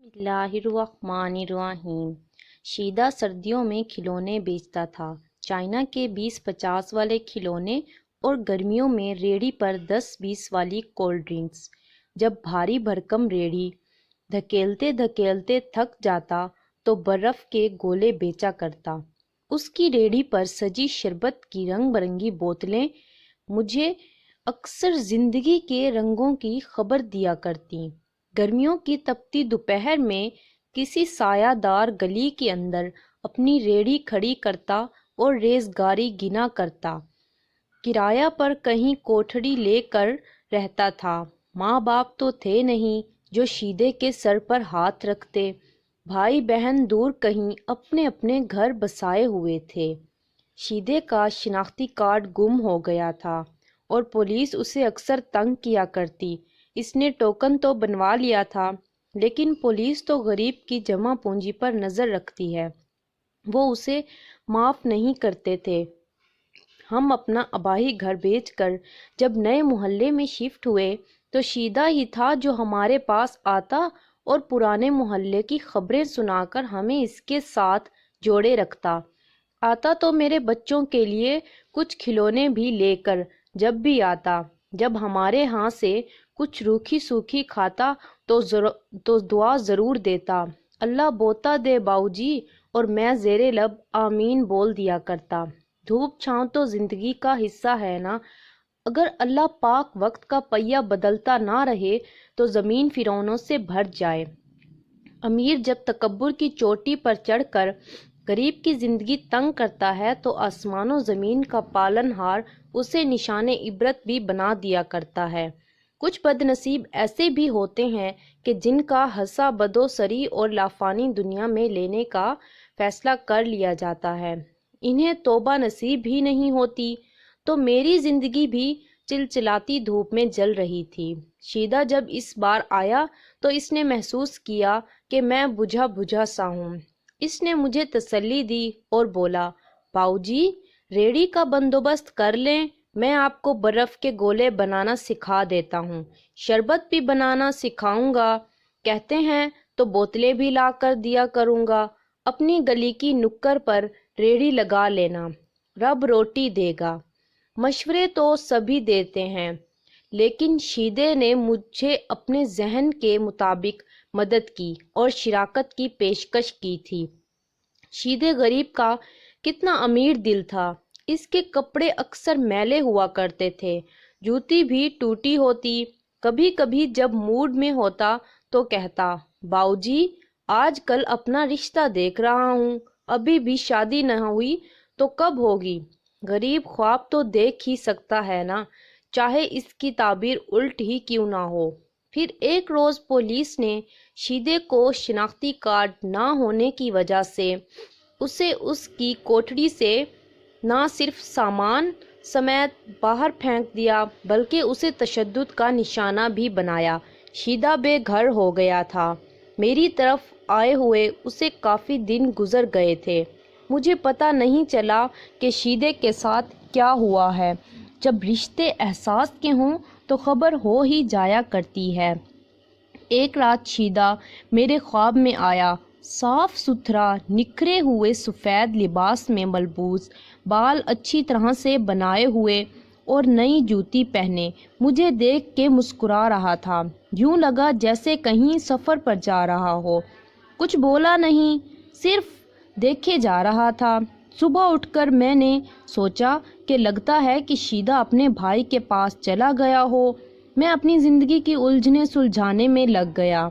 اللہ الرحمن الرحیم۔ شیدا سردیوں میں کھلونے بیچتا تھا، چائنا کے 20-50 والے کھلونے اور گرمیوں میں ریڑھی پر 10-20 والی کولڈ ڈرنکس۔ جب بھاری بھرکم ریڑھی دھکیلتے دھکیلتے تھک جاتا تو برف کے گولے بیچا کرتا۔ اس کی ریڑھی پر سجی شربت کی رنگ برنگی بوتلیں مجھے اکثر زندگی کے رنگوں کی خبر دیا کرتیں۔ گرمیوں کی تپتی دوپہر میں کسی سایہ دار گلی کے اندر اپنی ریڑھی کھڑی کرتا اور ریزگاری گنا کرتا۔ کرایہ پر کہیں کوٹھڑی لے کر رہتا تھا۔ ماں باپ تو تھے نہیں جو شیدے کے سر پر ہاتھ رکھتے۔ بھائی بہن دور کہیں اپنے اپنے گھر بسائے ہوئے تھے۔ شیدے کا شناختی کارڈ گم ہو گیا تھا اور پولیس اسے اکثر تنگ کیا کرتی۔ اس نے ٹوکن تو بنوا لیا تھا، لیکن پولیس تو غریب کی جمع پونجی پر نظر رکھتی ہے، وہ اسے معاف نہیں کرتے تھے۔ ہم اپنا آبائی گھر بیچ کر جب نئے محلے میں شفٹ ہوئے تو شیدا ہی تھا جو ہمارے پاس آتا اور پرانے محلے کی خبریں سنا کر ہمیں اس کے ساتھ جوڑے رکھتا۔ آتا تو میرے بچوں کے لیے کچھ کھلونے بھی لے کر جب بھی آتا۔ جب ہمارے ہاں سے کچھ روکھی سوکھی کھاتا تو دعا ضرور دیتا، اللہ بوتا دے باؤجی، اور میں زیر لب آمین بول دیا کرتا۔ دھوپ چھاؤں تو زندگی کا حصہ ہے نا۔ اگر اللہ پاک وقت کا پہیہ بدلتا نہ رہے تو زمین فرعونوں سے بھر جائے۔ امیر جب تکبر کی چوٹی پر چڑھ کر غریب کی زندگی تنگ کرتا ہے تو آسمان و زمین کا پالن ہار اسے نشان عبرت بھی بنا دیا کرتا ہے۔ کچھ بد نصیب ایسے بھی ہوتے ہیں کہ جن کا حصہ بدو سری اور لافانی دنیا میں لینے کا فیصلہ کر لیا جاتا ہے، انہیں توبہ نصیب ہی نہیں ہوتی۔ تو میری زندگی بھی چلچلاتی دھوپ میں جل رہی تھی۔ شیدا جب اس بار آیا تو اس نے محسوس کیا کہ میں بجھا بجھا سا ہوں۔ اس نے مجھے تسلی دی اور بولا، باؤجی ریڑھی کا بندوبست کر لیں، میں آپ کو برف کے گولے بنانا سکھا دیتا ہوں، شربت بھی بنانا سکھاؤں گا، کہتے ہیں تو بوتلیں بھی لا کر دیا کروں گا۔ اپنی گلی کی نکڑ پر ریڑھی لگا لینا، رب روٹی دے گا۔ مشورے تو سبھی دیتے ہیں، لیکن شیدے نے مجھے اپنے ذہن کے مطابق مدد کی اور شراکت کی پیشکش کی تھی۔ شیدے غریب کا کتنا امیر دل تھا۔ اس کے کپڑے اکثر میلے ہوا کرتے تھے، جوتی بھی ٹوٹی ہوتی۔ کبھی کبھی جب موڈ میں ہوتا تو کہتا، باؤجی آج کل اپنا رشتہ دیکھ رہا ہوں، ابھی بھی شادی نہ ہوئی تو کب ہوگی؟ غریب خواب تو دیکھ ہی سکتا ہے نا، چاہے اس کی تعبیر الٹ ہی کیوں نہ ہو۔ پھر ایک روز پولیس نے شیدے کو شناختی کارڈ نہ ہونے کی وجہ سے اسے اس کی کوٹھڑی سے نہ صرف سامان سمیت باہر پھینک دیا بلکہ اسے تشدد کا نشانہ بھی بنایا۔ شیدا بے گھر ہو گیا تھا۔ میری طرف آئے ہوئے اسے کافی دن گزر گئے تھے۔ مجھے پتہ نہیں چلا کہ شیدے کے ساتھ کیا ہوا ہے۔ جب رشتے احساس کے ہوں تو خبر ہو ہی جایا کرتی ہے۔ ایک رات شیدا میرے خواب میں آیا، صاف ستھرا نکھرے ہوئے سفید لباس میں ملبوس، بال اچھی طرح سے بنائے ہوئے اور نئی جوتی پہنے، مجھے دیکھ کے مسکرا رہا تھا۔ یوں لگا جیسے کہیں سفر پر جا رہا ہو۔ کچھ بولا نہیں، صرف دیکھے جا رہا تھا۔ صبح اٹھ کر میں نے سوچا کہ لگتا ہے کہ شیدا اپنے بھائی کے پاس چلا گیا ہو۔ میں اپنی زندگی کی الجھنیں سلجھانے میں لگ گیا۔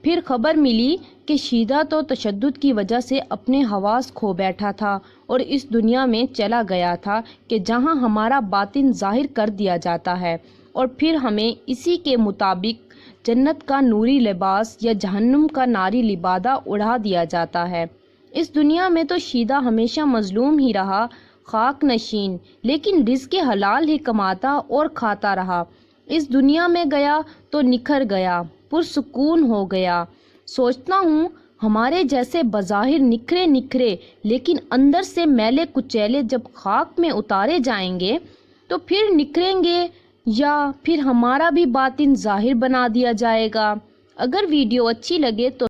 پھر خبر ملی کہ شیدا تو تشدد کی وجہ سے اپنے حواس کھو بیٹھا تھا اور اس دنیا میں چلا گیا تھا کہ جہاں ہمارا باطن ظاہر کر دیا جاتا ہے اور پھر ہمیں اسی کے مطابق جنت کا نوری لباس یا جہنم کا ناری لبادہ اڑا دیا جاتا ہے۔ اس دنیا میں تو شیدا ہمیشہ مظلوم ہی رہا، خاک نشین، لیکن رزق حلال ہی کماتا اور کھاتا رہا۔ اس دنیا میں گیا تو نکھر گیا، پرسکون ہو گیا۔ سوچتا ہوں ہمارے جیسے بظاہر نکھرے نکھرے لیکن اندر سے میلے کچیلے جب خاک میں اتارے جائیں گے تو پھر نکھریں گے یا پھر ہمارا بھی باطن ظاہر بنا دیا جائے گا۔ اگر ویڈیو اچھی لگے تو